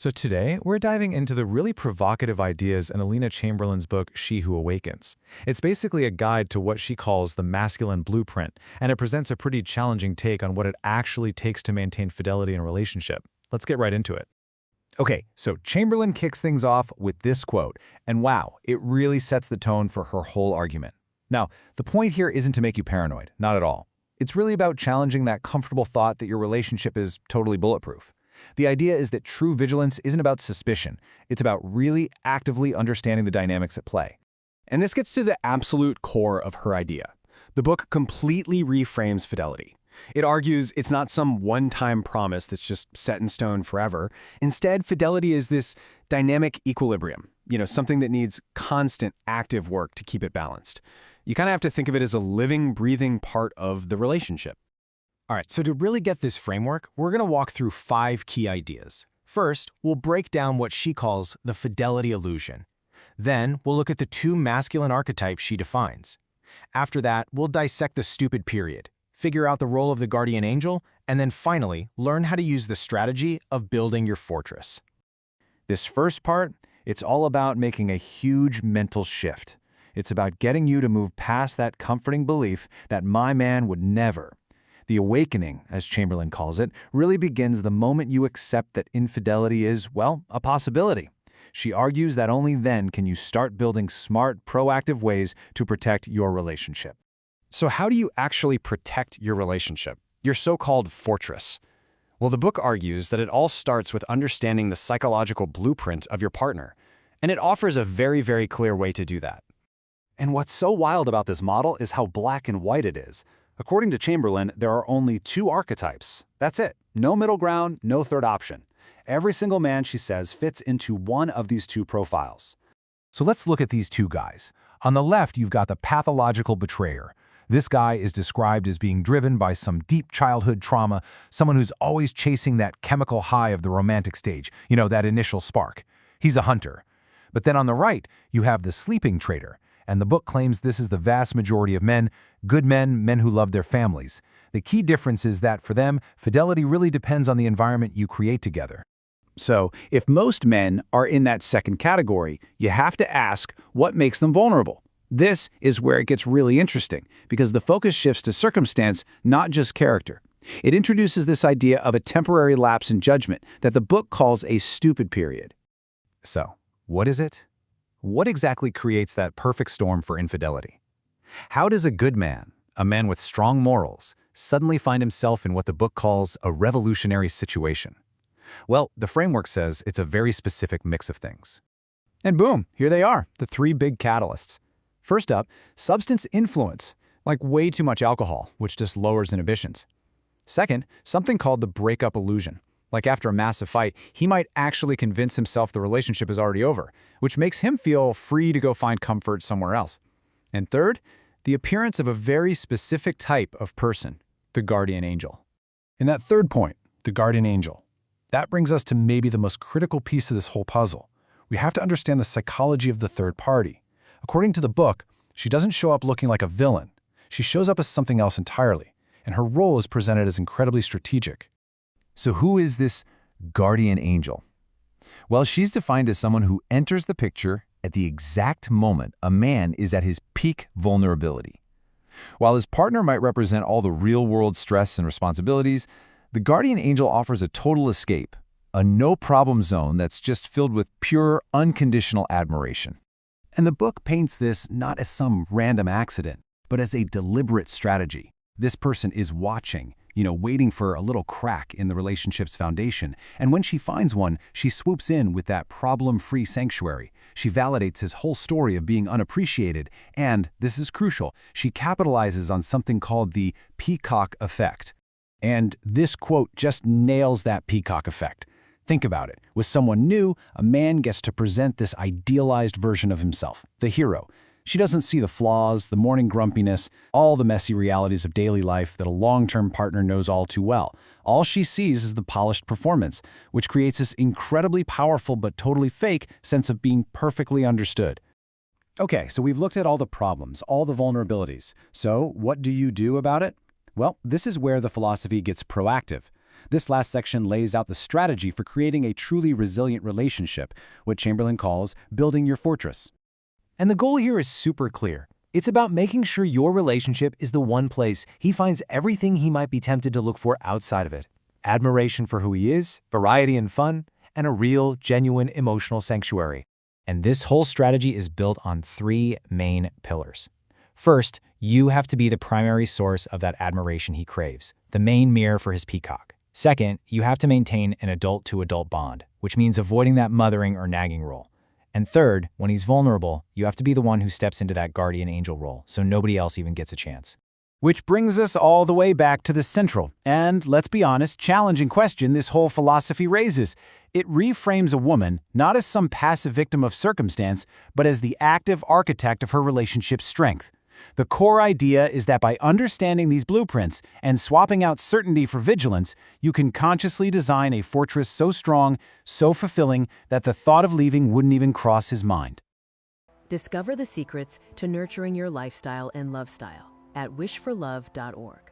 So today, we're diving into the really provocative ideas in Alina Chamberlain's book, She Who Awakens. It's basically a guide to what she calls the masculine blueprint, and it presents a pretty challenging take on what it actually takes to maintain fidelity in a relationship. Let's get right into it. Okay, so Chamberlain kicks things off with this quote, and wow, it really sets the tone for her whole argument. Now, the point here isn't to make you paranoid, not at all. It's really about challenging that comfortable thought that your relationship is totally bulletproof. The idea is that true vigilance isn't about suspicion. It's about really actively understanding the dynamics at play. And this gets to the absolute core of her idea. The book completely reframes fidelity. It argues it's not some one-time promise that's just set in stone forever. Instead, fidelity is this dynamic equilibrium, something that needs constant active work to keep it balanced. You kind of have to think of it as a living, breathing part of the relationship. All right, so to really get this framework, we're going to walk through 5 key ideas. First, we'll break down what she calls the fidelity illusion. Then, we'll look at the 2 masculine archetypes she defines. After that, we'll dissect the stupid period, figure out the role of the guardian angel, and then finally, learn how to use the strategy of building your fortress. This first part, it's all about making a huge mental shift. It's about getting you to move past that comforting belief that my man would never. The awakening, as Chamberlain calls it, really begins the moment you accept that infidelity is, well, a possibility. She argues that only then can you start building smart, proactive ways to protect your relationship. So how do you actually protect your relationship, your so-called fortress? Well, the book argues that it all starts with understanding the psychological blueprint of your partner, and it offers a very, very clear way to do that. And what's so wild about this model is how black and white it is. According to Chamberlain, there are only 2 archetypes. That's it. No middle ground, no third option. Every single man, she says, fits into one of these 2 profiles. So let's look at these 2 guys. On the left, you've got the pathological betrayer. This guy is described as being driven by some deep childhood trauma, someone who's always chasing that chemical high of the romantic stage, that initial spark. He's a hunter. But then on the right, you have the sleeping traitor. And the book claims this is the vast majority of men, good men, men who love their families. The key difference is that for them, fidelity really depends on the environment you create together. So, if most men are in that second category, you have to ask what makes them vulnerable. This is where it gets really interesting, because the focus shifts to circumstance, not just character. It introduces this idea of a temporary lapse in judgment that the book calls a stupid period. So, what is it? What exactly creates that perfect storm for infidelity? How does a good man, a man with strong morals, suddenly find himself in what the book calls a revolutionary situation? Well, the framework says it's a very specific mix of things. And boom, here they are, the 3 big catalysts. First up, substance influence, like way too much alcohol, which just lowers inhibitions. Second, something called the breakup illusion. Like after a massive fight, he might actually convince himself the relationship is already over, which makes him feel free to go find comfort somewhere else. And third, the appearance of a very specific type of person, the guardian angel. In that third point, the guardian angel, that brings us to maybe the most critical piece of this whole puzzle. We have to understand the psychology of the third party. According to the book, she doesn't show up looking like a villain. She shows up as something else entirely, and her role is presented as incredibly strategic. So who is this guardian angel? Well, she's defined as someone who enters the picture at the exact moment a man is at his peak vulnerability. While his partner might represent all the real-world stress and responsibilities, the guardian angel offers a total escape, a no-problem zone that's just filled with pure, unconditional admiration. And the book paints this not as some random accident, but as a deliberate strategy. This person is watching, waiting for a little crack in the relationship's foundation. And when she finds one, she swoops in with that problem-free sanctuary. She validates his whole story of being unappreciated. And, this is crucial, she capitalizes on something called the Peacock Effect. And this quote just nails that Peacock Effect. Think about it. With someone new, a man gets to present this idealized version of himself, the hero. She doesn't see the flaws, the morning grumpiness, all the messy realities of daily life that a long-term partner knows all too well. All she sees is the polished performance, which creates this incredibly powerful but totally fake sense of being perfectly understood. Okay, so we've looked at all the problems, all the vulnerabilities. So what do you do about it? Well, this is where the philosophy gets proactive. This last section lays out the strategy for creating a truly resilient relationship, what Chamberlain calls building your fortress. And the goal here is super clear. It's about making sure your relationship is the one place he finds everything he might be tempted to look for outside of it. Admiration for who he is, variety and fun, and a real, genuine emotional sanctuary. And this whole strategy is built on 3 main pillars. First, you have to be the primary source of that admiration he craves, the main mirror for his peacock. Second, you have to maintain an adult-to-adult bond, which means avoiding that mothering or nagging role. And third, when he's vulnerable, you have to be the one who steps into that guardian angel role, so nobody else even gets a chance. Which brings us all the way back to the central, and let's be honest, challenging question this whole philosophy raises. It reframes a woman not as some passive victim of circumstance, but as the active architect of her relationship's strength. The core idea is that by understanding these blueprints and swapping out certainty for vigilance, you can consciously design a fortress so strong, so fulfilling, that the thought of leaving wouldn't even cross his mind. Discover the secrets to nurturing your lifestyle and love style at wishforlove.org.